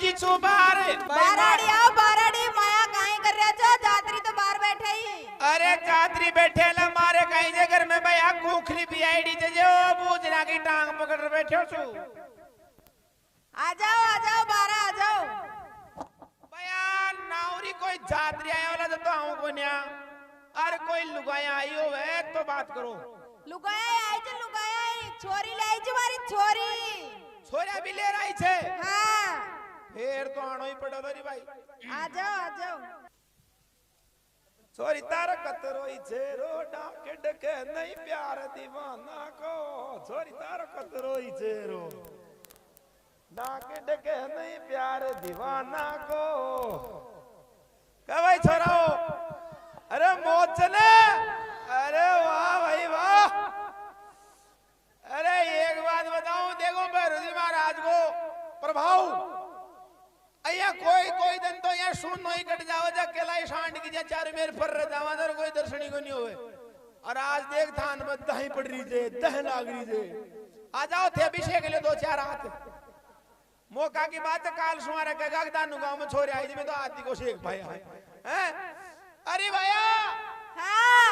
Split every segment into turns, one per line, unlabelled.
जी छो बाहर
बाराड़ी आओ बाराड़ी माया काहे कर रहा छो जात्री तो बाहर बैठे ही
अरे जात्री बैठे ला मारे कहीं जे घर में भैया कोखली पीआईडी जे जो बूझना की टांग पकड़ बैठो छु
आ जाओ बारा आ जाओ
भैया नाउरी कोई जात्री आया वाला तो आऊं को न्या अरे कोई लुगाया आई होवे तो बात करो
लुगाया आई छे लुगाया आई छोरी लाई छे मारी छोरी
छोरा भी ले रही छे
हां
फिर तो आनो ही पड़ो रे भाई
आ जाओ
छोरी तारा कतरोई छे रोडा के डके नहीं प्यार दीवाना को छोरी तारा कतरोई छे रो डाके डके नहीं प्यार दीवाना को कह भाई छोराओ अरे मौज चले अरे वाह भाई वाह अरे एक बात बताऊं देखो भैरवी महाराज को प्रभाव अया कोई दिन तो यहाँ सुन नहीं कट जाओ जा केला सांड की जा चार मेरे पर जावा दर कोई दर्शनी को नहीं होवे और आज देख थान में दही पड़ रही जे दह लाग रही जे आ जाओ थे अभिषेक ले 2-4 हाथ मौका की बात है काल सुमारा कहेगा दानू गांव में छोरे आई में तो आदि को शेख भाई हैं अरे भैया
हां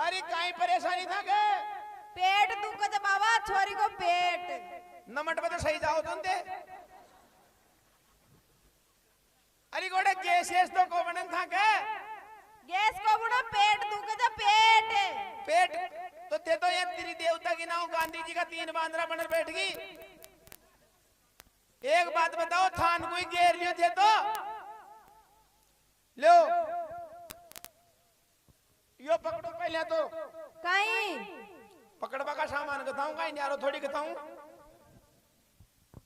अरे काई परेशानी था के
पेट दुख तो बाबा छोरी को पेट
नमट पे तो सही जाओ तुम दे अरे गोड़े गैस तो को बनन था के
गैस को बुना पेट दुख तो पेट
तो ते तो ये तेरी देवता की नाव गांधी जी का 3 बांद्रा बनर बैठ गई एक बात बताओ थान कोई घेर लियो थे तो लो यो पकड़ो पहले तो
कहीं
पकड़वा का सामान बताऊं कहीं यारो थोड़ी बताऊं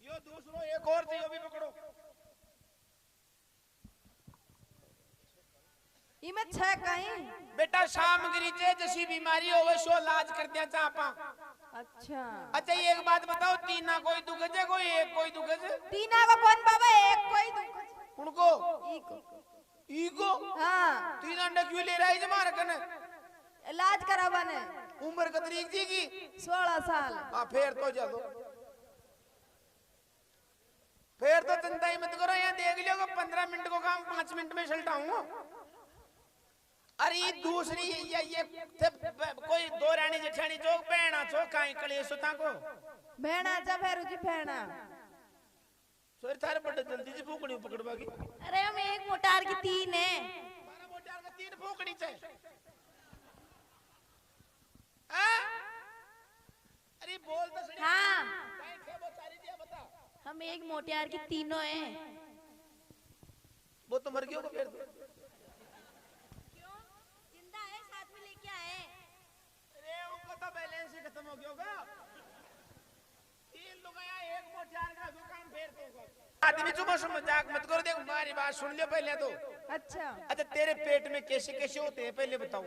यो दूसरो एक और थी यो भी पकड़ो
इमे छह कहीं
बेटा सामग्री जे जैसी बीमारी हो वो सो इलाज कर दिया चापा अच्छा एक बात बताओ तीना कोई दुख है कोई दुख है
तीना को कौन बाबा एक कोई दुख
उनको
ईको हां
तीन अंडे क्यों ले रहा है जमार कने
इलाज करावाने
उम्र कितनी जी की
16 साल
हां फिर तो जा दो फिर तो चिंता ही मत करो यहाँ देख लियो 15 मिनट को काम 5 मिनट में सलटाऊंगा अरे ये दूसरी ये कोई दो रानी जेठानी जो बहना छो काई कलेश होता को
बहना जा भैरू जी बहना
सोर थारे बड़े जल्दी से फूकनी पकड़वा की
अरे हम एक मोटार की 3 है
हमारा मोटार का 3 फूकनी चाहिए अरे बोल तो सही
हां
बैठे वो सारी दिया बता
हम एक मोटियार की तीनों हैं
वो तो मर गयो को फिर तो बैलेंस ही खत्म हो गया होगा 3 लोग आया एक मोटार का दुकान फेर दूंगा आदमी तुम मजाक मत करो देख हमारी बात सुन लियो पहले तो अच्छा तेरे पेट में कैसे कैसे होते हैं पहले बताओ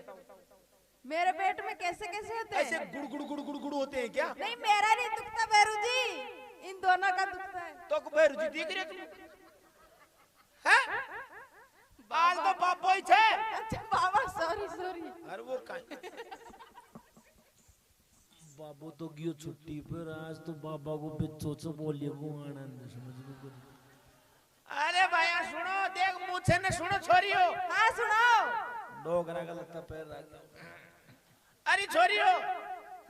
मेरे पेट में कैसे कैसे होते हैं
ऐसे गुड़ होते हैं क्या
नहीं मेरा नहीं दुखता भैरू जी इन दोनों का दुखता है
तो भैरू जी दिख रहे तुम हैं बाल तो बाबो ही थे
अच्छा बाबा सॉरी
अरे वो काहे
बाबू तो गयो छुट्टी पर आज तो बाबा को बेचोच बोलिए को आनंद समझ में को
अरे भैया सुनो देख मुझे ने सुनो छोरियो
हां सुनाओ
डोगरा का लत्ता पैर रख
अरे छोरियो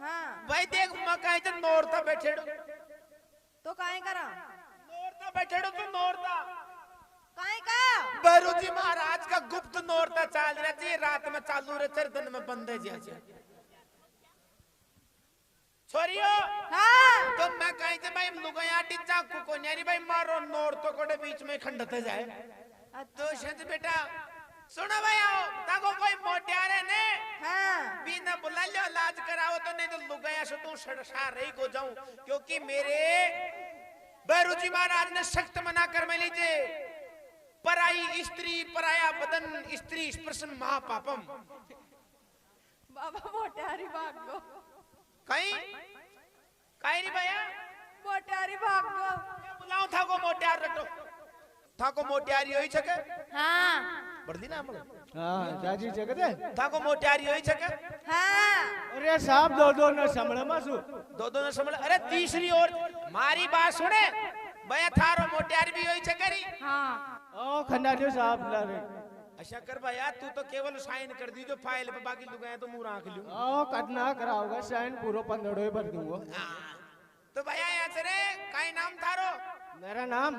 हां
भाई देख मकाई तो नोरता बैठेड़ो
तो काहे करा
नोरता बैठेड़ो तो नोरता
काहे का
भैरू जी महाराज का गुप्त नोरता चाल रहा जी रात में चालू रहे चर दिन में बंद है जी छोरियो
हां
तो मैं कहीं से भाई लुगाया टिच्चा को न्यारी भाई मारो नोर तो कोडे बीच में खंडते जाए तो शत बेटा सुनो भाई आओ ताको कोई मोटियारे ने
हां
बिना बुला लो इलाज कराओ तो नहीं तो लुगाया से तू सड़सा रही को जाऊं क्योंकि मेरे भैरू जी महाराज ने सख्त मना कर मैं लीजिए पराई स्त्री पराया बदन स्त्री स्पर्शन महापापम
बाबा मोटारी भाग गो
कहीं री भैया
मोटारी भाग गो
बुलाओ था को मोटियार रटो था को मोटियारी होई छके
हां
बड़दी ना हमलो
हां जाजी जगदे
था को मोटियारी होई छके
हां
अरे साहब दो न संभळे मासु
दो न संभळे अरे तीसरी और मारी बात सुने भैया थारो मोटियार भी होई छे करी
हाँ
ओ खंडारियो साहब लारे
अच्छा कर भैया तू तो केवल साइन कर दी जो फाइल पे बाकी लुगाए तो मुंह राख लूं
ओ कतना कराओगा साइन पूरा 15 भर दूंगा
तो भैया यहाँ से रे काई नाम थारो
मेरा नाम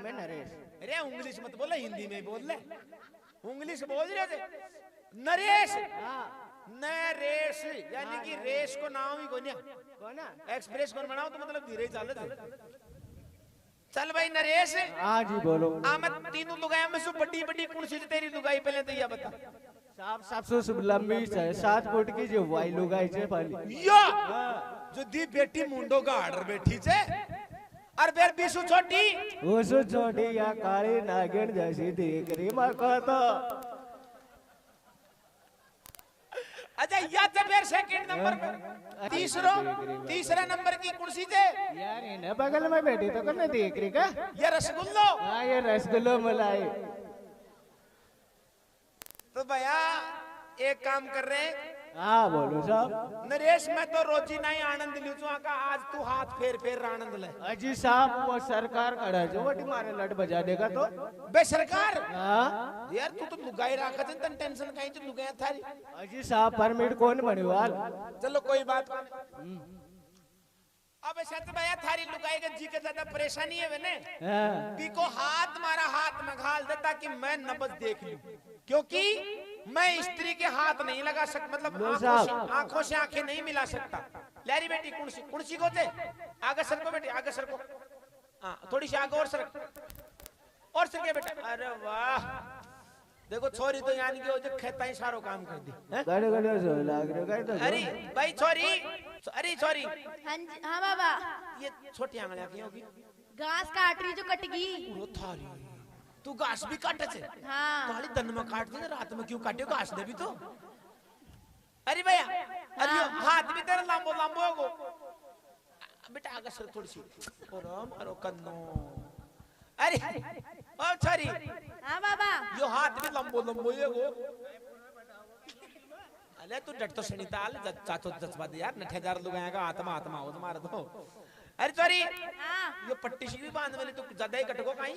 है नरेश।
अरे इंग्लिश मत बोले हिंदी में बोल ले इंग्लिश बोल रहे थे नरेश नरेश यानी कि रेस को नाम ही कोन्या
कौन
एक्सप्रेस कौन बनाओ तो मतलब धीरे चल चल भाई नरेश
हाँ जी बोलो।
मैं तीनों लुगाई में से बड़ी बड़ी कौन सी तेरी लुगाई पहले तो ये बता
साहब सबसे लंबी 7 फुट की जो वाई लुगाई छे पाली
या जो दी बेटी मुंडो का आर्डर बैठी छे और बेर बीसु छोटी
ओसो छोटी या काली नागिन जैसी देख रही मां को तो
अच्छा या तो बेर सेकंड नंबर पे तीसरा नंबर की कुर्सी छे
यार इन्हें बगल में बैठी तो कौन देख रही का
ये रसगुल्लो
हाँ ये रसगुल्लो मलाई।
तो भैया एक काम कर रहे हैं
हाँ बोलो साहब।
नरेश मैं तो रोजी नहीं आनंद लियो छू का आज तू हाथ फेर आनंद ले
अजी साहब वो सरकार खड़ा जो वटी मारे लट बजा देगा तो
बे सरकार
हाँ
यार तू तो लुगाई राखा तन टेंशन काई जो लुगाई थारी
अजी साहब परमिट कौन बनेवाल
चलो कोई बात नहीं अब सच भैया थारी लुगाई के जी के ज्यादा परेशानी है वेने बी को हाथ मारा हाथ में घाल दे ताकि मैं नब्ज देख लूं क्योंकि मैं स्त्री के हाथ नहीं लगा सकता मतलब आंखों से आंखें नहीं मिला सकता। लहरी बेटी कुर्सी को दे आगे सर को बेटी आगे सर को हाँ थोड़ी सी आगे और सर के बेटा अरे वाह देखो छोरी तो यानी कि वो जो खेता ही सारो काम कर दी
गड़े गड़े सो लाग रहे तो
अरे भाई छोरी अरे छोरी
हाँ जी हाँ बाबा
ये छोटी आंगलियां की होगी
घास काट रही जो कटगी
वो थारी तू घास भी काटे छे
हाँ
खाली दिन में काट दे रात में क्यों काटे घास दे भी तो अरे भैया अरे यो हाथ भी तेरा लंबो लंबो होगो बेटा आगे सर थोड़ी सी और मारो कन्नो अरे ओ छोरी
हाँ बाबा
यो हाथ भी लंबो लंबो होगो अरे तू डट तो सनीताल चाचो जज्बा दे यार 9000 लोग आएगा आत्मा आत्मा हो तुम्हारा तो अरे छोरी
हाँ
यो पट्टी सी भी बांध वाली तू ज्यादा ही कटको काई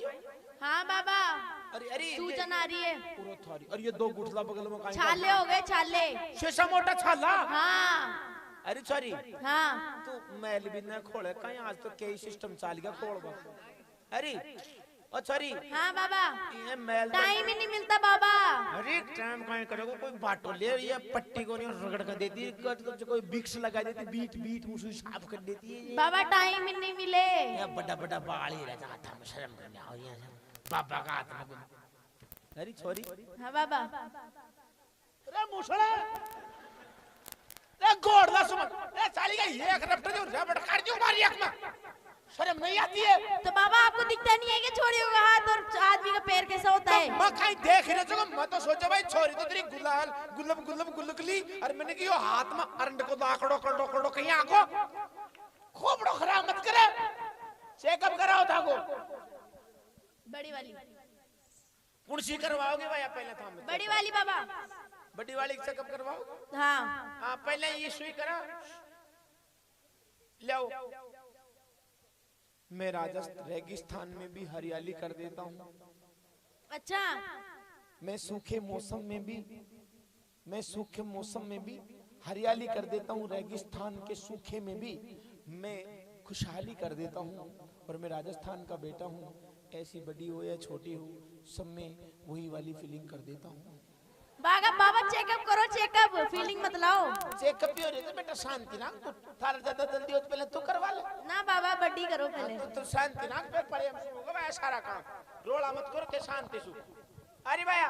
हाँ बाबा
अरे अरे
सूजन आ रही है
पूरा थारी और ये दो गुठला बगल में काई
छाले हो गए छाले
शेषा मोटा छाला
हाँ
अरे सॉरी
हाँ
तू मैल भी न खोले कहीं आज तो कई सिस्टम चाल गया खोल बा अरे ओ सॉरी
हाँ बाबा
ये मैल
टाइम ही नहीं मिलता बाबा
अरे टाइम कहीं करोगे कोई बाटो ले ये पट्टी को नहीं रगड़ कर देती कोई बिक्स लगा देती बीट बीट मुझे साफ कर देती है
बाबा टाइम ही नहीं मिले
ये बड़ा बड़ा बाल ही रहता था मैं शर्म करने और यहाँ बाबा का हाथ में अरे सॉरी
हाँ बाबा
अरे मुसला रे गोड़ला सुमन रे चाली का ये एक रफ्ट जो रबड़ काट दियो मारी आंख में शर्म नहीं आती है
तो बाबा आपको दिखता नहीं है कि छोरियों का हाथ और आदमी का पैर कैसा होता है
मैं कहीं देख रहे थे मैं तो सोचा भाई छोरी तो तेरी गुलाल गुलब गुलब गुलकली और मैंने कि यो हाथ में अरंड को लाकड़ो कड़ो कड़ो कहीं आको खूब बड़ो खराब मत करे चेकअप कराओ था को
बड़ी वाली
पुणसी करवाओगे भाई पहले था मैं
बड़ी वाली बाबा
बड़ी वाली चेकअप करवाओ
हाँ
हां पहले ये सुई करा लो मैं राजस्थान रेगिस्तान में भी हरियाली कर देता हूँ
अच्छा
मैं सूखे मौसम में भी हरियाली कर देता हूँ रेगिस्तान के सूखे में भी मैं खुशहाली कर देता हूँ और मैं राजस्थान का बेटा हूँ ऐसी बड़ी हो या छोटी हो सब में वही वाली फीलिंग कर देता हूँ
बाबा चेकअप करो चेकअप फीलिंग मत लाओ
चेकअप ही हो रही है बेटा शांति ना तू थारा ज्यादा जल्दी हो तो पहले तू करवा ले
ना बाबा बड्डी करो पहले
तो शांति ना पे पड़े होगा भाई सारा काम रोला मत करो के शांति सु अरे भैया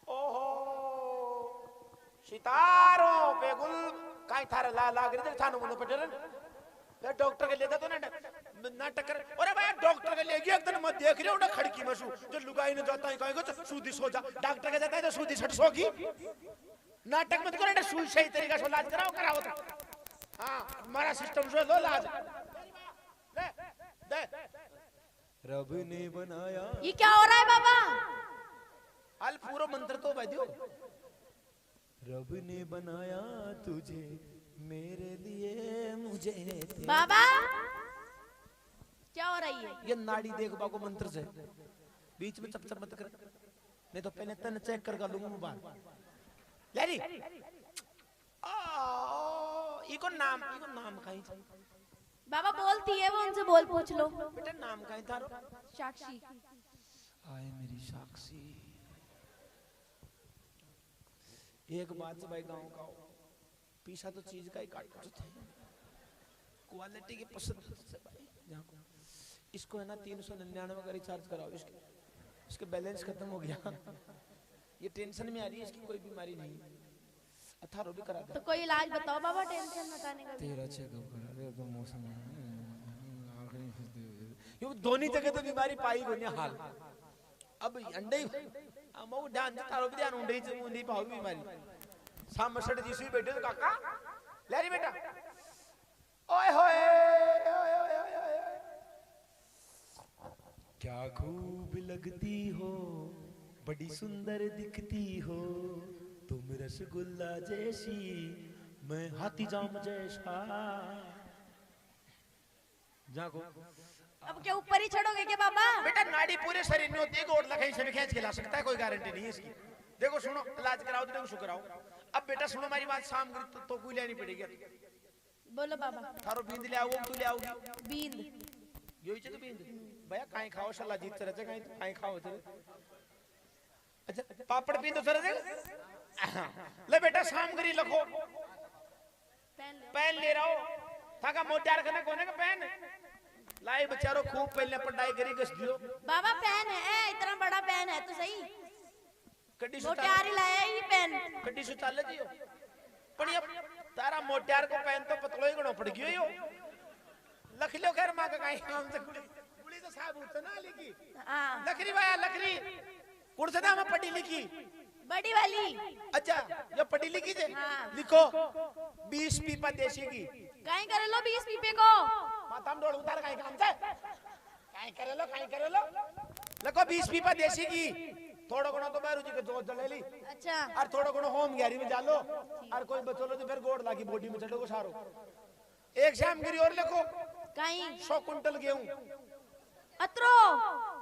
ओहो सितारो पे गुल काई थारा लाग रही थानो मुनो पटरन फिर डॉक्टर के लेता तो नाटक कर अरे भाई डॉक्टर के ले गया एक दिन मैं देख रहा हूँ खिड़की में जो लुगाई ने जाता है कहेगा तो सूदी सो जा डॉक्टर के जाता है तो सूदी छट सोगी नाटक मत करो सुई सही तरीका से इलाज कराओ था हाँ हमारा सिस्टम से लो इलाज दे
रब ने बनाया
ये क्या हो रहा है बाबा
हाल पूरा मंत्र तो बदियो
रब ने बनाया तुझे मेरे लिए मुझे
बाबा हो रही है?
ये नाड़ी देखबा को मंत्र से बीच में चप चप मत कर, नहीं तो पहले तन चेक कर लूंगा बाहर लेरी इको नाम कहीं
बाबा बोलती है वो, उनसे बोल पूछ लो।
बेटा नाम कहीं थारो?
साक्षी।
आए मेरी साक्षी, एक बात से भाई गांव का हो, पीछा तो चीज का ही काटते थे, क्वालिटी की पसंद से भाई। जहाँ को इसको है ना 399 का रिचार्ज कराओ, इसके बैलेंस खत्म हो गया, ये टेंशन में आ रही है, इसकी कोई बीमारी नहीं, 18 भी करा दे।
तो कोई इलाज बताओ बाबा टेंशन हटाने का।
तेरा चेकअप करा दे तो मौसम
ये दोनों जगह तो बीमारी पाई को नहीं हाल। अब अंडे मऊ ध्यान से तारो भी ध्यान उंडे से मुंडी पाओ बीमारी। शाम मसड़ जी सुई बैठे तो काका ले रही बेटा, ओए होए ओए ओए ओए
क्या खूब लगती हो, बड़ी सुंदर दिखती हो, तुम रसगुल्ला जैसी, मैं हाथी जाम जैसा। जागो
अब क्या ऊपर ही चढ़ोगे क्या बाबा?
बेटा नाड़ी पूरे शरीर में होती है, गोड़ लखई से भी खींच के ला सकता है, कोई गारंटी नहीं है इसकी। देखो सुनो, इलाज कराओ तो देखो शुक्र आओ। अब बेटा सुनो मेरी बात, शाम तो कोई लेनी पड़ेगी।
बोलो बाबा।
थारो बींद ले आओ, तू ले आओगी
बींद?
यो ही तो बींद भैया काई खाओ सला जीत चले काई काई खाओ चले। अच्छा पापड़ बींद तो चले ले बेटा, सामग्री लिखो, पेन ले रहा हो थाका मोटार करने कोने का पेन लाई बेचारो, खूब पहले पढ़ाई करी गस दियो।
बाबा पेन है, इतना बड़ा पेन है तो सही,
कड्डी
मोटार ही लाया ही पेन।
कड्डी सु चाले जियो पण ये तारा मोटार को पेन तो पतलो ही गणो पड़ गयो यो। लख लो खैर मां का काई काम से गुड़ी तो साबुत ना लिखी।
हां
लकड़ी भाया लकड़ी कुर्सदा में पढ़ी लिखी
बड़ी वाली।
अच्छा जो पढ़ी लिखी जे
हाँ।
लिखो 20 पीपा देसी की
काई करे लो 20 पीपे को?
माथा में डोल उतार काई काम से काई करे लो लको 20 पीपा देसी की, थोड़ा गुणा तो बैरू जी के जोत जले ली।
अच्छा
और थोड़ा गुणा होम गैरी में डालो, और कोई बचो लो तो फिर गोड़ लागी बॉडी में चढ़ो सारो। एक शाम गिरी और लिखो
काई
100 कुंटल गेहूं
अत्रो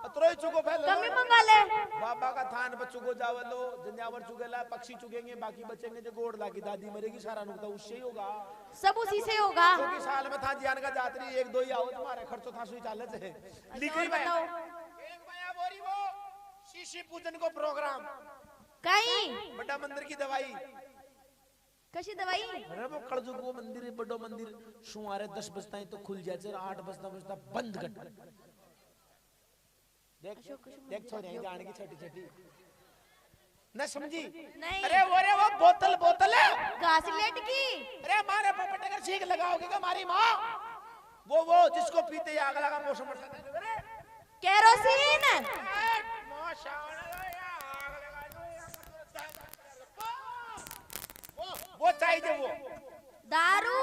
अतरो ही चुको फैल
कमी मंगा ले।
बाबा का थान बच्चों को जावलो, जंजावर चुगेला, पक्षी चुगेंगे, बाकी बचेंगे जो गोड़ लागी, दादी मरेगी, सारा नुकता उससे ही होगा।
सब उसी से होगा।
क्योंकि साल में था जियान का जातरी 1-2 ही आओ, तुम्हारा खर्चो था सुई चालत है। लिखी
और बताओ।
एक माया बोरी वो शीशी पूजन को प्रोग्राम,
काई
बड़ा मंदिर की दवाई।
कशी दवाई?
अरे वो कड़जुग वो मंदिर है, बड़ो मंदिर, सुमारे 10 बजता है तो खुल जाए, 8 बजता बंद कर। देख देख छोरे जान की छोटी छोटी न समझी
नहीं।
अरे वो बोतल है
घासलेट की।
अरे हमारे पपटे का छींक लगाओगे क्या हमारी माँ? वो जिसको पीते ही आग लगा मौसम
केरोसिन।
वो चाहिए वो
दारू।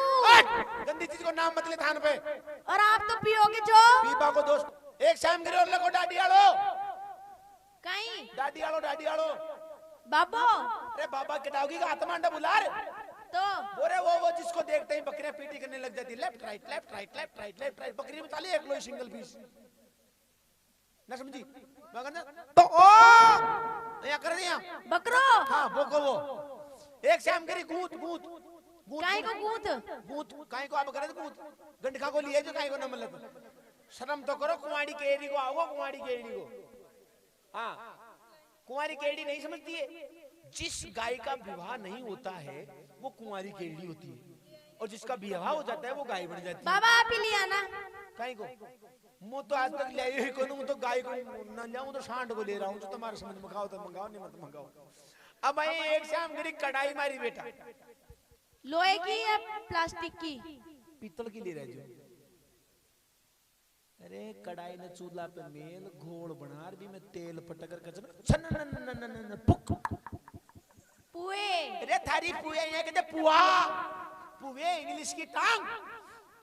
गंदी चीज को नाम मत ले थान पे।
और आप तो पियोगे जो?
पीपा को दोस्त एक शाम गिरे और लगो डाडी आलो
काई
डाडी आलो
बाबो।
अरे बाबा कटाओगी का आत्मा अंडा बुला रे
तो
बोरे वो जिसको देखते ही बकरियां पीटी करने लग जाती, लेफ्ट राइट बकरी में ताली एक लोई सिंगल पीस ना समझी मगर तो ओ यहाँ कर दिया
बकरो।
हाँ वो एक शाम गिरी गूंत
काई को गूंत?
काई को आप करे गूंत गंडखा को लिए जो काई को न मतलब शर्म तो करो, कुंवारी केड़ी को आओ, कुंवारी केड़ी को। हाँ कुंवारी केड़ी नहीं समझती है, जिस गाय का विवाह नहीं होता है वो कुंवारी केड़ी होती है, और जिसका विवाह हो जाता है वो गाय बन जाती है।
बाबा आप ही लिया ना?
काई को मुझ तो आज तक ले ही को तो गाय को न जाऊं तो सांड को ले रहा हूं, जो तुम्हारे समझ में खाओ तो मंगाओ, नहीं मत मंगाओ। अब मैं एक शाम गिरी कढ़ाई मारी बेटा,
लोहे की या प्लास्टिक की?
पीतल की ले रहे जो। अरे कढ़ाई ने चूल्हा पे मेल घोल बना भी में तेल पटकर कचन पुक
पुए।
अरे थारी पुए ये कहते पुआ पुए इंग्लिश की टांग।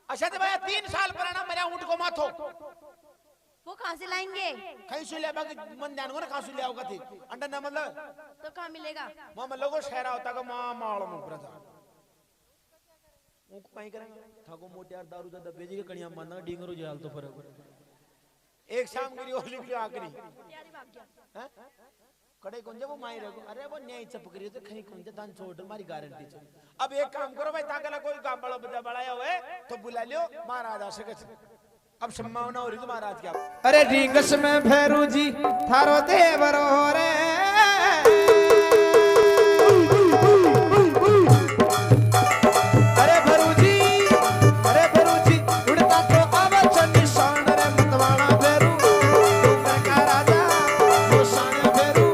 अच्छा तो भैया 3 साल पुराना मेरा ऊंट को माथो
वो कहाँ से लाएंगे?
कहीं से ले बाकी मन जान को ना कहाँ से ले आओगा थी अंडा ना मतलब
तो कहाँ मिलेगा?
मां मतलब को शहरा होता का मां माल में प्रजा उनको कहीं करेंगे थाको मोटे यार दारू ज्यादा बेची के कणिया मारना डिंगरो जाल तो फर्क एक शाम गिरी और लिख लियो आखिरी हैं? कड़े कौन जे वो माई रखो अरे वो न्याय चपक रही तो खरी कौन जे दान छोड़ हमारी गारंटी छे। अब एक काम करो भाई ताकला कोई काम बड़ा बजा बढ़ाया हुए तो बुला लियो महाराज आ सके। अब संभावना हो रही तो महाराज क्या
अरे रींगस में भैरू जी थारो देवरो रे अरे भैरू जी उड़ता तो आवच निशान रे मतवाड़ा भैरू डूंगर का राजा वो शान भैरू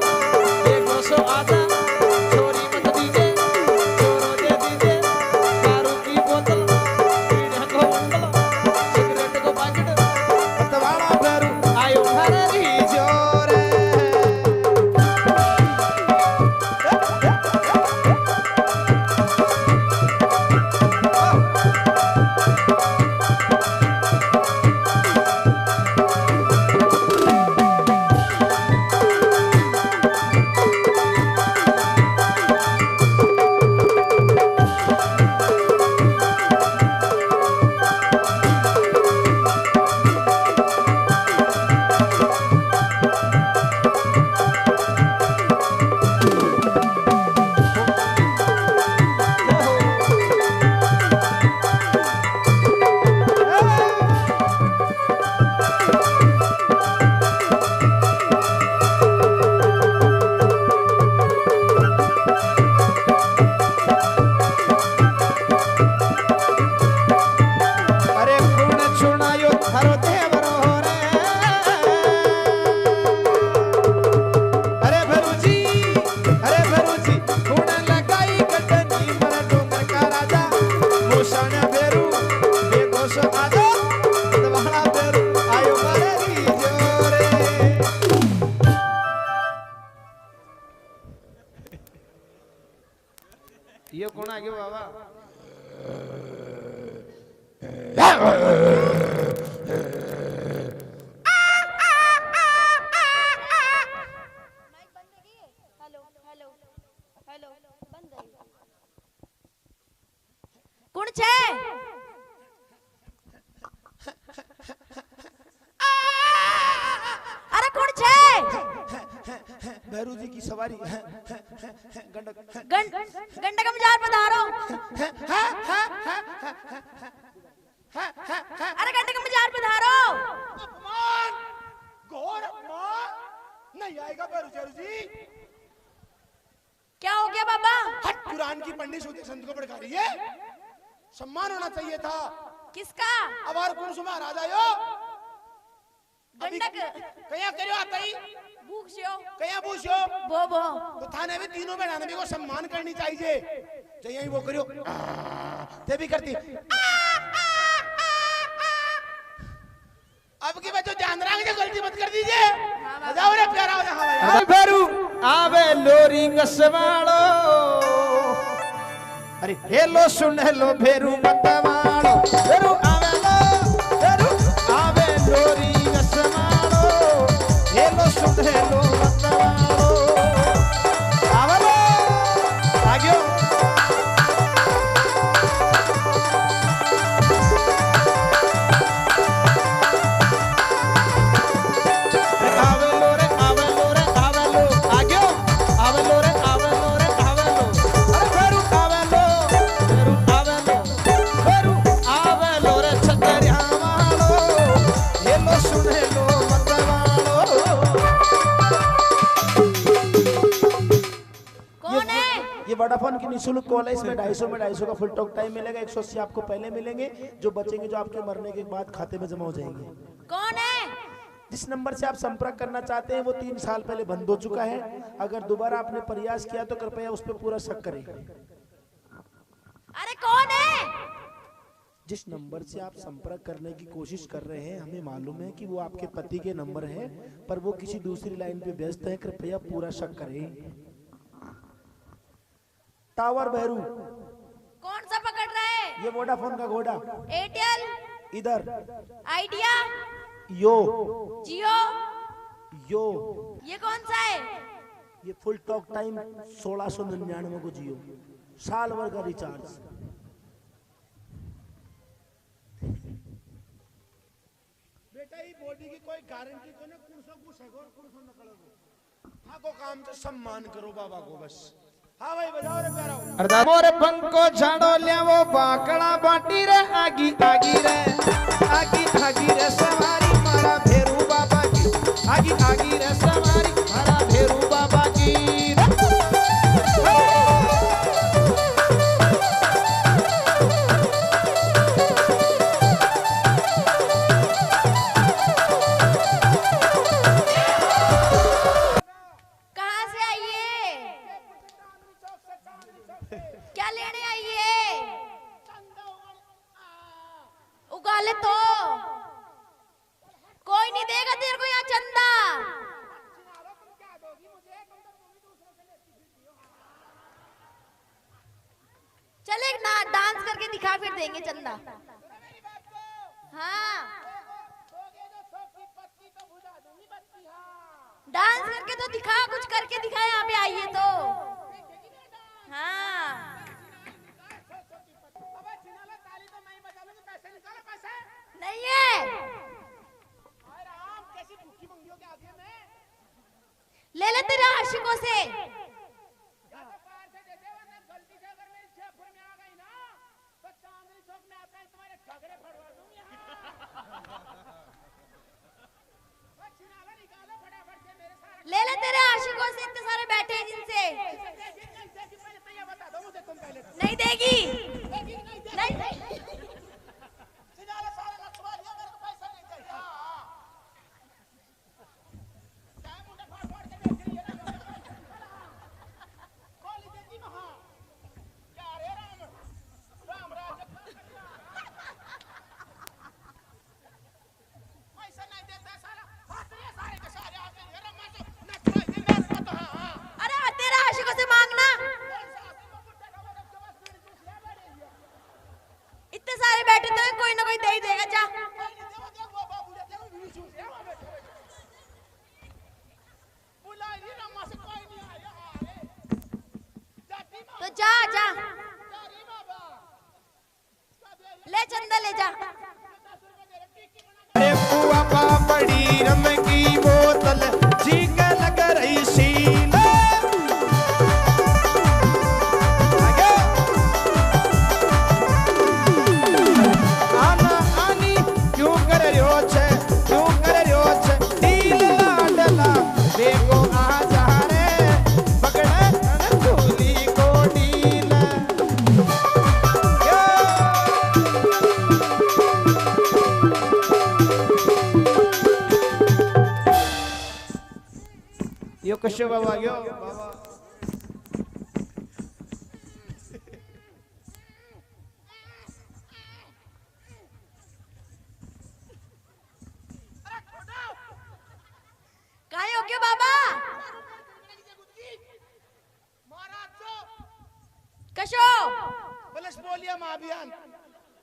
ये गोसो आजा चोरी मत दीजे चोरो दे दीजे दारू की बोतल पीढ़े को उंगल सिगरेट को पैकेट मतवाड़ा भैरू आयो घर रीजो रे अरे गुण चुनायो थारो देवरो रे अरे भैरू जी गुण लगाई गटनी मर डूंगर का राजा भूषण भैरू बेगोश आजा दवाड़ा भैरू आयो मारे रीजो रे ये कौन आ गया बाबा
हेलो हेलो हेलो बंद है कौन छे अरे कौन छे
भैरू जी की सवारी
गंडक मजार पधारो अरे गंडक मजार पधारो
अपमान घोर अपमान नहीं आएगा भैरू जी।
क्या हो गया बाबा
हट कुरान की पंडित होती संत को भड़का रही है। सम्मान होना चाहिए था।
किसका
अब और कौन सा महाराज आयो
गंडक
कया करियो आताई
भूखियो
कया पूछो
बो
तो थाने भी तीनों बहना भी को सम्मान करनी चाहिए चाहिए वो करियो ते भी करती अब की बच्चों ध्यान रख जो गलती मत कर दीजिए जाओ रे प्यारा हो जा
अरे भैरू आवे लोरी गसवाड़ो अरे हेलो सुन हेलो भैरू मतवाड़ो भैरू आवे लोरी गसवाड़ो हेलो सुन हेलो मतवाड़ो आवे लो आगियो
वोडाफोन की निःशुल्क कॉल है। इसमें 250 का फुल टॉक टाइम मिलेगा। 180 आपको पहले मिलेंगे, जो बचेंगे जो आपके मरने के बाद खाते में जमा हो जाएंगे।
कौन है?
जिस नंबर से आप संपर्क करना चाहते हैं वो 3 साल पहले बंद हो चुका है। अगर दोबारा आपने प्रयास किया तो कृपया उस पर पूरा शक करें।
अरे कौन है?
जिस नंबर से आप संपर्क करने की कोशिश कर रहे हैं, हमें मालूम है कि वो आपके पति के नंबर है, पर वो किसी दूसरी लाइन पे व्यस्त है। कृपया पूरा शक करें। टावर भैरू।
कौन सा पकड़ रहा है?
ये वोडाफोन का घोड़ा।
एयरटेल,
इधर
आइडिया,
यो,
जियो,
यो।
ये कौन सा है?
ये फुल टॉक टाइम 1699 को जियो, साल भर का रिचार्ज। बेटा ये बॉडी की कोई गारंटी को ना कुर्सो घुसेगो और कुर्सो निकलोगे। हाँ को काम तो सम्मान करो बाबा को बस। हाँ भाई बजाओ रे प्यारा।
अरे मोरे पंको झाड़ो ले वो बाकड़ा बाटी रे आगी आगी रे आगी आगी रे सवारी मारा भेरू बाबा की आगी आगी रे सवारी मारा भेरू बाबा की
कहाँ से आई है? क्या लेने आई है? उगाले तो कोई नहीं देगा तेरे को यहाँ चंदा। चले ना डांस करके दिखा फिर देंगे चंदा। हाँ डांस करके तो दिखा, कुछ करके दिखा यहाँ पे आइए तो। हाँ नहीं है ले ले तेरे आशिकों से। ले ले तेरे आशिकों से, इतने सारे बैठे हैं जिनसे। नहीं देगी नहीं, नहीं। अरे तेरे आशिकों से मांगना, इतने सारे बैठे तो कोई ना कोई दे ही देगा। जा तो जा जा ले चंदा ले जा।
अरे बुआ पापड़ी रम की बोतल जी के लग रही सील आगे आना आनी क्यों कर रहो छे क्यों कर रहो छे ढील लाडला देखो आ जा रे पकड़े धूली को ढील यो कशो बाबा यो बाबा
काहे हो गया बाबा? कशो
प्लस बोलिया माँ अभियान।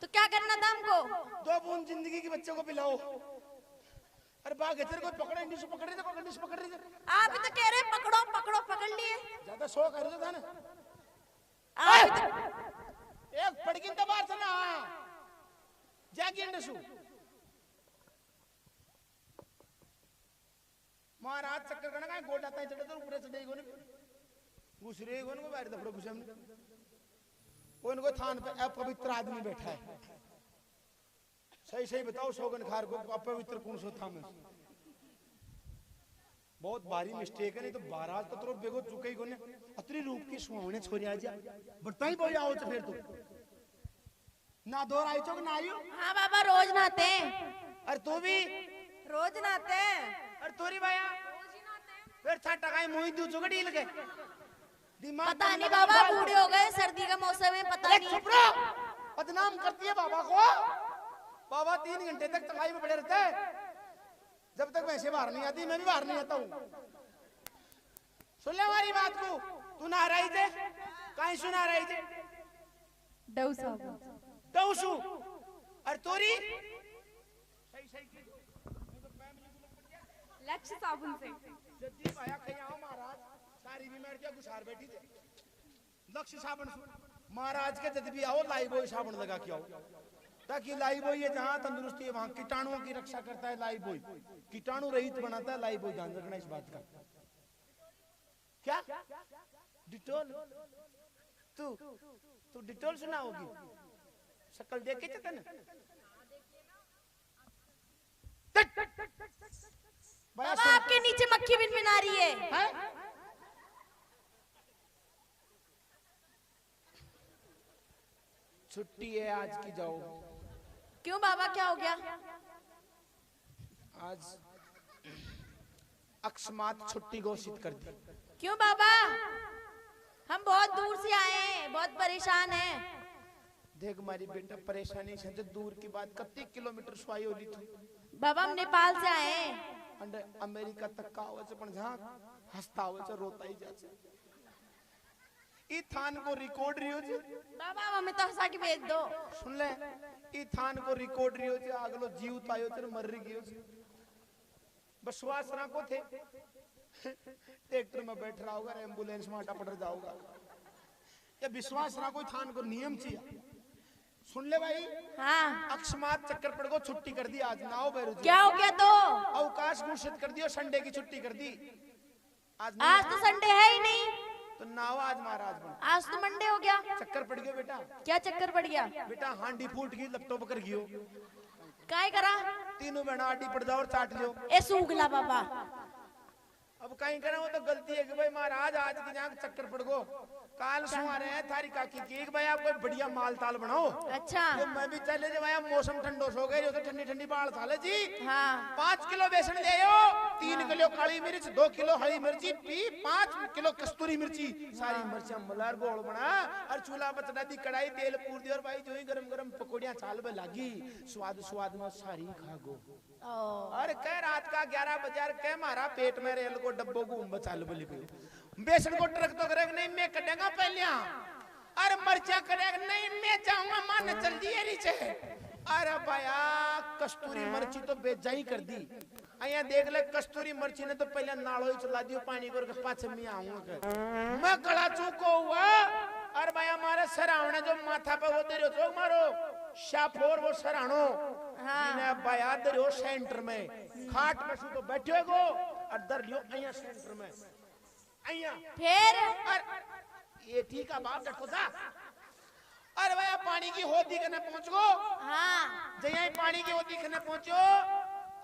तो क्या करना था हमको?
2 बूंद जिंदगी के बच्चों को पिलाओ। अरे बाग तेरे को पकड़े इंडिश पकड़ रही थी, इंडिश पकड़ रही थी।
आप ही तो कह रहे पकड़ो पकड़ो, पकड़ लिए।
ज्यादा शौक कर रहे था ना।
आप ही तो
एक पड़किन तो बाहर से ना जागी इंडिशु महाराज चक्कर करना का गोटा ताई चढ़े तो ऊपर चढ़े गोने घुसरे गोने को बाहर दफड़ो घुसे हमने कोई को थान पे अपवित्र आदमी बैठा है। सही सही बताओ सोगन खार को अपवित्र कौन सो था? बहुत भारी मिस्टेक है। नहीं तो बारात तो तुरो बेगो चुके ही कोने अतरी रूप की सुहावने छोरी आज बड़ता ही बोल आओ तो फिर तू ना दो आई चोक ना आयो।
हाँ बाबा रोज नहाते हैं।
अरे तू भी
रोज नहाते हैं।
अरे तोरी भाया फिर था टकाई मुई दू चोक डील के दिमाग
पता नहीं बाबा बूढ़े हो गए, सर्दी का मौसम है, पता नहीं।
चुप रहो, बदनाम करती है बाबा को। बाबा 3 घंटे तक टकाई में पड़े रहते हैं जब तक वैसे बाहर नहीं आती। मैं भी बाहर नहीं आता हूँ। सुन ले हमारी बात को। तू ना रही थे कहीं सुना रही थे डौसू और तोरी
लक्ष्य साबुन से
जद्दी भाया कहीं आओ महाराज सारी बीमार क्या गुसार बैठी थे। लक्ष्य साबुन महाराज के जद भी आओ लाइव साबुन लगा के आओ। ताकि लाइफ बॉय ये जहां तंदुरुस्ती है वहां कीटाणुओं की रक्षा करता है। लाइफ बॉय कीटाणु रहित बनाता है। लाइफ बॉय ध्यान रखना इस बात का। क्या डिटोल? तू डिटोल सुना होगी, शक्ल देख के चेतन
बाबा आपके नीचे मक्खी भिनभिना रही है।
छुट्टी है आज की, जाओ।
क्यों बाबा, क्या हो गया?
आज अकस्मात छुट्टी घोषित कर दी।
क्यों बाबा? हम बहुत दूर से आए हैं, बहुत परेशान हैं।
देख मारी बेटा, परेशानी से दूर की बात, कितने किलोमीटर स्वाई होली थी।
बाबा हम नेपाल से आए हैं।
अंडे अमेरिका तक का आवे पण जहां हंसता आवे रोता ही जाचे। ई थान को रिकॉर्ड रियो जी।
बाबा हमें तो हंसा के भेज दो।
सुन ले, ई थान को रिकॉर्ड रियो जी। अगलो जीव तायो तेरे मर रही गयो जी। विश्वास ना को थे ट्रैक्टर में बैठ रहा होगा, एम्बुलेंस में आटा पड़ जाओगा। ये विश्वास ना कोई थान को नियम चाहिए। सुन ले भाई।
हाँ।
अकस्मात चक्कर पड़ गो, छुट्टी कर दी आज। नाओ बैरू
क्या हो गया? तो
अवकाश घोषित कर दियो, संडे की छुट्टी कर दी।
आज तो संडे है ही नहीं।
तो नाव आज महाराज बन।
आज तो मंडे हो गया।
चक्कर पड़ गयो बेटा।
क्या चक्कर पड़ गया?
बेटा हांडी फूट गई, लपटो पकड़ गयो।
काय करा?
तीनों बहना आडी पड़ जाओ और चाट लियो।
ए सूगला बाबा।
अब कहीं करे वो तो गलती है कि भाई महाराज आज की जहाँ चक्कर पड़ गो। काल सुहा रहे हैं थारी काकी की भाई आप कोई बढ़िया माल ताल बनाओ।
अच्छा।
तो मैं भी चले जो भाई मौसम ठंडो हो गए, जो तो ठंडी ठंडी बाल थाले जी।
हाँ।
5 किलो बेसन ले आओ, 3 किलो काली मिर्च, 2 किलो हरी मिर्ची, 5 किलो कस्तूरी मिर्ची, सारी मिर्चा मलार गोल बना और चूल्हा पर चढ़ा दी, कढ़ाई तेल पूर दी और भाई जो ही गरम गरम पकौड़ियां चाल में लागी। स्वाद स्वाद में सारी खा गो। और कह रात का 11 बजे कह मारा पेट में रेल को डब्बो को चालू बोली बेसन को ट्रक तो करेगा नहीं, मैं कटेगा पहले। अरे मर्चा करेगा नहीं, मैं जाऊंगा मान चल दी नीचे। अरे भैया कस्तूरी मिर्ची तो बेजाई कर दी। अया देख ले, कस्तूरी मिर्ची ने तो पहले नाड़ो ही चला दियो पानी को, पाछे में आऊंगा मैं गला चूको हुआ। अरे भाई हमारे सरावने जो माथा पे वो तेरे चौक मारो शाफोर वो सरानो। हाँ। भैया दरियो सेंटर में खाट पे तो बैठे गो और दर लियो अया सेंटर में अया।
फिर
ये ठीक है बाप डटको जा। अरे भैया पानी की होदी कने पहुंच गो।
हाँ।
जय पानी की होदी कने पहुंचो।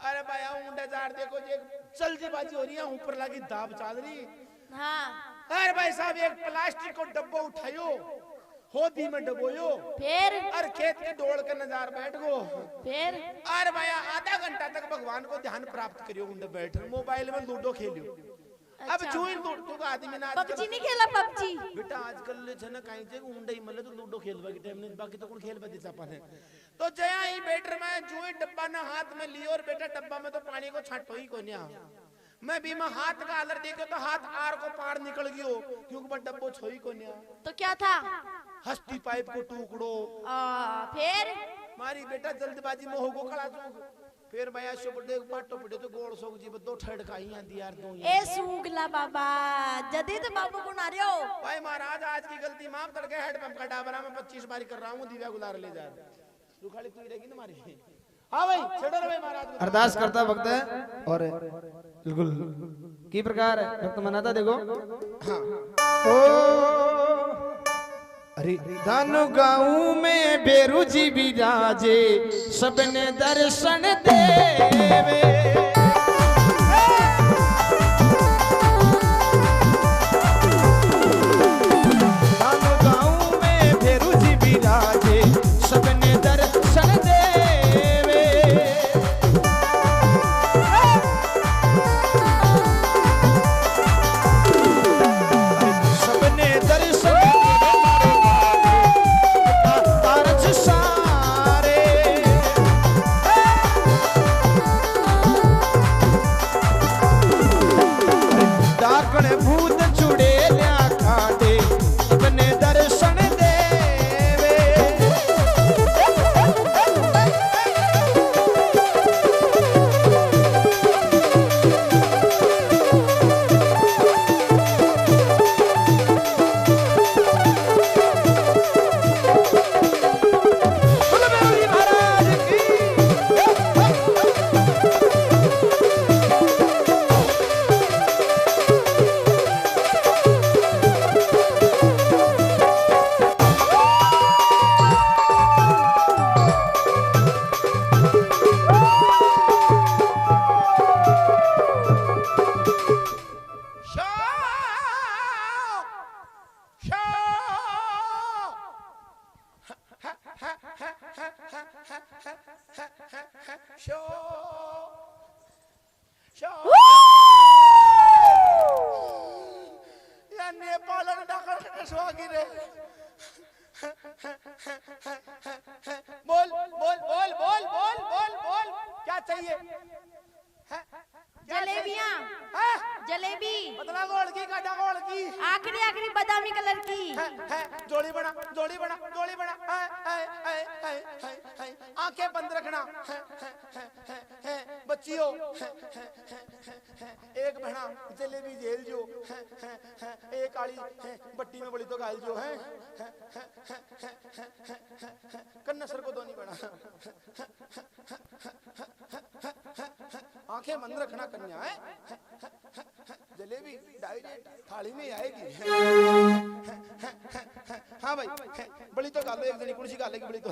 अरे भैया ऊंडे जार देखो जे जल्दीबाजी हो रही है, ऊपर लगी दाब चल रही।
हाँ।
अरे भाई साहब एक प्लास्टिक को डब्बा उठायो, होदी में डबोयो।
फिर
और खेत के डोल के नजार बैठ गो।
फिर
अरे भैया आधा घंटा तक भगवान को ध्यान प्राप्त करियो, उंडे बैठ मोबाइल में लूडो खेलियो।
अच्छा।
अब जो इन लूडो का आदमी ना
पबजी नहीं खेला? पबजी
बेटा आजकल जन काई जे उंडे मले तो लूडो खेलबा के टाइम नहीं, बाकी तो कौन खेलबा दिसा पाने। तो जया ही बैटर में जो ही डब्बा ना हाथ में लियो और बेटा डब्बा में तो पानी को छाटो ही कोन्या। मैं भी में हाथ का आलर देखे तो हाथ आर को पार निकल गयो, क्योंकि बड़ा डब्बो छोई कोन्या।
तो क्या था?
हस्ती पाइप को टुकड़ो।
फिर
मारी बेटा जल्दबाजी में होगो खड़ा चूक। फिर मैं ऐसे बड़े पाटो पड़े तो गोल सोग जी दो ठड़का ही आंदी यार दो।
ए सूगला बाबा जदी तो बाबू को ना रहे हो।
भाई महाराज आज की गलती माफ करके हेड पंप का डाबरा में 25 बारी कर रहा हूं, दिव्या गुलार ले जा। तू खाली तू ही रहेगी ना मारी। हाँ भाई छेड़ो रे भाई महाराज।
अरदास करता वक्त है और बिल्कुल की प्रकार है भक्त मनाता देखो। अरे दानु गाँव में बेरू जी विराजे, सबने दर्शन देवे। दानु गाँव में बेरू जी विराजे, सबने दर्शन देवे। सबने दर्शन सारे
शो शो या नेपाल डाकर स्वागी रे बोल बोल बोल बोल बोल बोल बोल क्या चाहिए
जलेबियाँ
हाँ?
जलेबी
पतला गोल की काटा गोल की
आखिरी आखिरी बादामी कलर की
जोड़ी बना जोड़ी बना जोड़ी बना आंखें बंद रखना बच्चियों एक बना जलेबी जेल जो एक काली बट्टी में बड़ी तो गायल जो है कन्ना सर को तो नहीं बना आंखें बंद रखना कन्या है जलेबी डायरेक्ट थाली में आएगी हाँ भाई बड़ी तो गालो एक जनी कुर्सी गालेगी बड़ी तो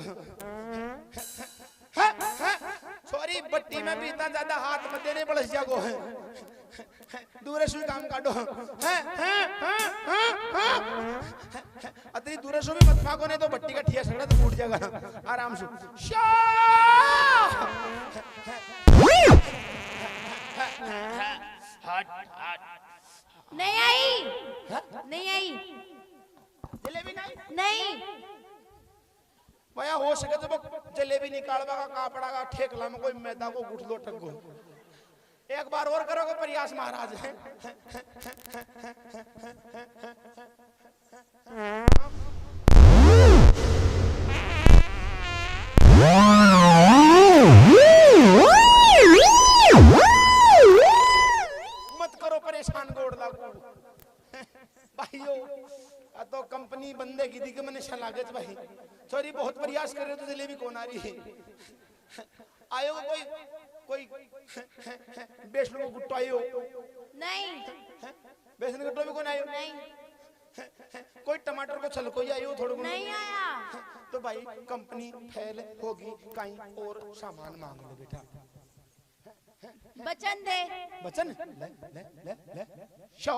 सॉरी बट्टी में भी इतना ज्यादा हाथ मत देने पड़े जागो है दूर से काम काटो अतरी दूर से भी मत भागो नहीं तो बट्टी का ठिया सड़ा तो फूट जाएगा आराम से
नहीं आई नहीं आई
जलेबी नहीं
नहीं
भैया हो सके तो जलेबी निकालवा का कापड़ा का ठेकला में कोई मैदा को गुठ लो टक एक बार और करोगे प्रयास महाराज मत करो परेशान गोड़ लागू भाइयों तो कंपनी बंदे की दी के मैंने लागत भाई सॉरी बहुत प्रयास कर रहे हो तो जलेबी कौन आ रही है आयो कोई कोई बेसन को गुट्टो आयो
नहीं
बेसन गुट्टो में कौन आयो
नहीं
कोई टमाटर को छल कोई आयो थोड़ा
नहीं आया
तो भाई कंपनी फेल होगी कहीं और सामान मांग ले बेटा
बचन दे
बचन ले ले ले ले शो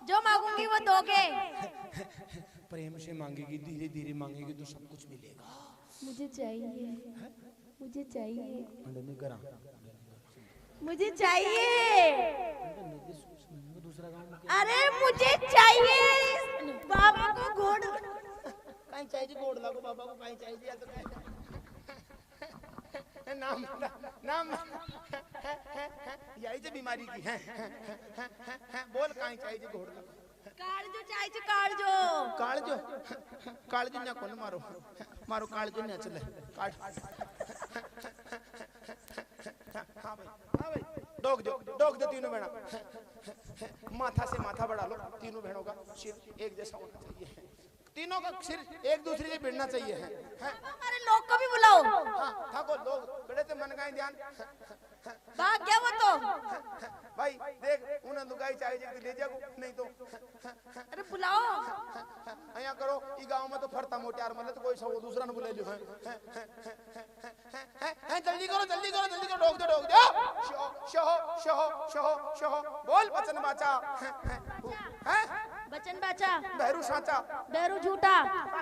जो मांगूंगी वो दोगे
प्रेम से मांगेगी धीरे धीरे मांगेगी तो सब कुछ मिलेगा
मुझे चाहिए मुझे चाहिए
करा
मुझे चाहिए अरे मुझे चाहिए बाबा को घोड़
कहीं चाहिए गोड़ लागो बाबा को कहीं चाहिए या तो नाम नाम यही जो बीमारी की है बोल कहीं चाहिए घोड़ लागो
कालजो चाहिए कालजो
कालजो कालजो ना कौन मारो मारो कालजो ना चले काट हाँ भाई डोग दो तीनों बहना माथा से माथा बढ़ा लो तीनों बहनों का सिर एक जैसा होना चाहिए तीनों का सिर एक दूसरे से भिड़ना चाहिए है
हमारे लोग को भी बुलाओ
हाँ ठाकुर लोग बड़े से मन का ही ध्यान
भाग गया वो तो
भाई देख उन्हें लुगाई चाहिए तो ले जाओ नहीं तो
अरे बुलाओ
यहाँ करो ई गांव में तो फरता मोटियार मतलब तो कोई सब दूसरा न बुला लो है जल्दी करो डोग दो शो बोल बचन बाचा हैं
बचन बाचा
बहरू साचा
बेरू झूठा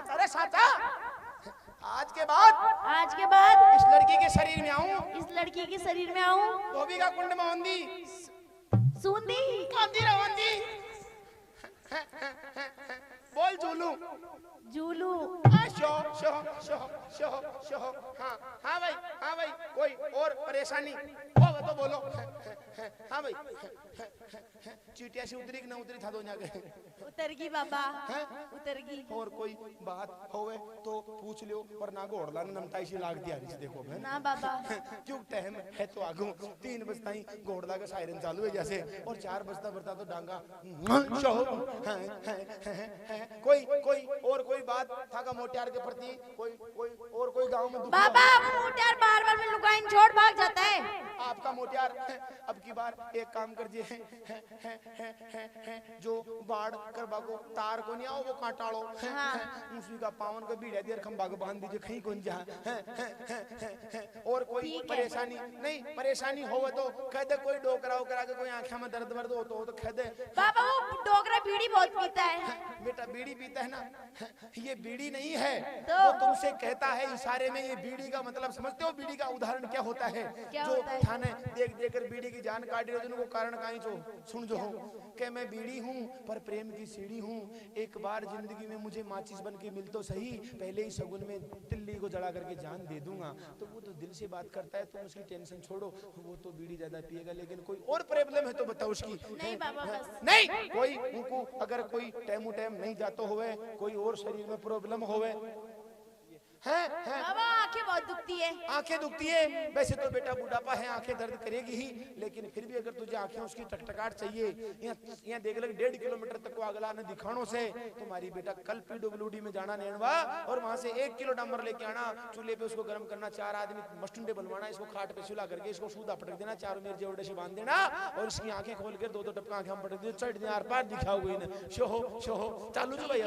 अरे साचा आज के बाद इस लड़की के शरीर में आऊं
इस लड़की के शरीर में आऊं
धोबी का कुंड में होंदी
सूंदी
कांदी रहोंदी बोल झूलू
झूलू
शो हाँ भाई कोई और परेशानी हो तो बोलो हाँ भाई चीटिया से उतरी कि ना उतरी था दो जाके
उतर गई बाबा
हैं?
उतर गई
और कोई बात होवे तो पूछ लियो पर ना घोड़ला ने नमटाई सी लाग दिया देखो बहन
ना बाबा
क्यों टाइम है तो आगू 3 बजे ताई घोड़ला का सायरन चालू है जैसे और 4 बजता बरता तो डांगा शो कोई और कोई बात था का मोटियार के प्रति कोई गांव में
बाबा मोटियार बार में लुगाइन छोड़ भाग जाता है
आपका मोटियार अब की बार एक काम कर जे जो बाढ़ करबा को तार को नहीं आओ वो काटाड़ो उसी का पावन का बीड़ा दिया खंबा को बांध दीजिए कहीं कौन जा और कोई परेशानी नहीं परेशानी हो तो कह दे कोई डोकरा उकरा के कोई आंखें में दर्द वर्द हो तो कह दे
बाबा वो डोकरा बीड़ी बहुत पीता है।
बेटा बीड़ी पीता है ना ये बीड़ी नहीं है
तो?
वो तुमसे कहता है इशारे में ये बीड़ी का मतलब समझते हो बीड़ी का उदाहरण क्या होता है
क्या
जो
होता है?
थाने देख देख कर बीड़ी की जान काटी रहे को कारण काई जो सुन जो हो कि मैं बीड़ी हूँ पर प्रेम की सीढ़ी हूँ एक बार जिंदगी में मुझे माचिस बन के मिल तो सही पहले ही शगुन में तिल्ली को जला करके जान दे दूंगा तो वो तो दिल से बात करता है तुम उसकी टेंशन छोड़ो वो तो बीड़ी ज्यादा पिएगा लेकिन कोई और प्रॉब्लम है तो बताओ उसकी
नहीं बाबा बस
नहीं कोई उनको अगर कोई टाइम नहीं जातो होवे कोई और शरीर में प्रॉब्लम होवे हैं
बाबा आंखें बहुत दुखती है।
आंखें दुखती है वैसे तो बेटा बुढ़ापा है आंखें दर्द करेगी ही लेकिन फिर भी अगर तुझे आंखें उसकी टकटकाट चाहिए यहाँ देख लग 1.5 किलोमीटर तक को अगला न दिखानों से तुम्हारी बेटा कल PWD में जाना नैनवा और वहां से 1 किलो डामर लेके आना चूल्हे पे उसको गर्म करना 4 आदमी मस्टुंडे बनवाना इसको खाट पे सुला करके इसको सूदा पटक देना चारों मेरे जेवड़े से बांध देना और इसकी आंखें खोल कर 2-2 टपका आंखें पटक दे चढ़ दे आर पार दिखाओ गई ना शोहो चालू जो भाई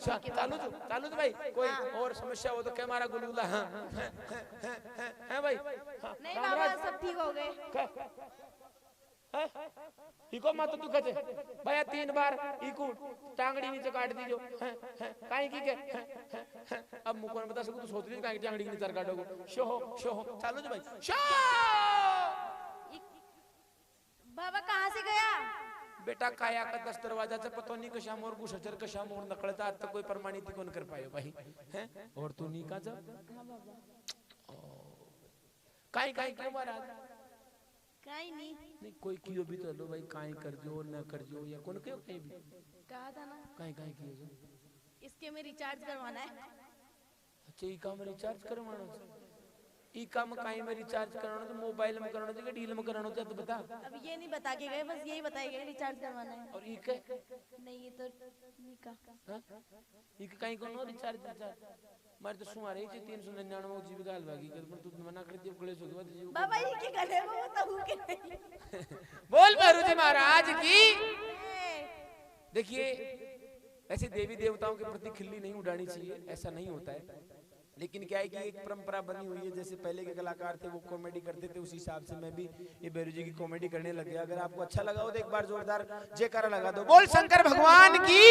चालू जो भाई कोई और समस्या हो तो क्या हमारा गुलगुला है भाई
नहीं बाबा सब ठीक हो गए।
इको मत तू कहे भैया 3 बार इको टांगड़ी नीचे काट दीजो काई की के अब मुको ने बता सकू तू सोच ली काई टांगड़ी नीचे काटोगो शोहो चालू जो भाई शो
बाबा कहाँ से गया
बेटा काया का 10 दरवाजा से पतो नहीं कशा मोर गुशचर कशा मोर नकलता आज तक कोई प्रमाणित कौन कर पायो भाई हैं और तू नहीं का जा काई क्यों महाराज
कहीं
नहीं कोई कियो भी तो लो भाई काई कर जो न कर जो या कौन क्यों कहीं भी
कहा था ना
काई कियो जो
इसके में रिचार्ज करवाना है।
अच्छा ई काम रिचार्ज करवानो ई काम काई में रिचार्ज करानो तो मोबाइल में करानो तो डील में करानो तो बता
अब ये नहीं बता के गए बस यही बताए गए रिचार्ज करवाना है।
और ई के
नहीं ये तो निका
ई के काई कोनो रिचार्ज मारे तो सुमारे ही 399 जीबी का अलवागी कर पर तू मना कर दियो कलेश हो गया
बाबा ये के गले में वो तो के नहीं
बोल भैरू जी महाराज की देखिए ऐसे देवी देवताओं के प्रति खिल्ली नहीं उड़ानी चाहिए ऐसा नहीं होता है लेकिन क्या है कि एक परंपरा बनी हुई है जैसे पहले के कलाकार थे वो कॉमेडी करते थे उस हिसाब से मैं भी ये भैरू जी की कॉमेडी करने लग गया। अगर आपको अच्छा लगा हो तो एक बार जोरदार जयकारा लगा दो बोल शंकर भगवान की।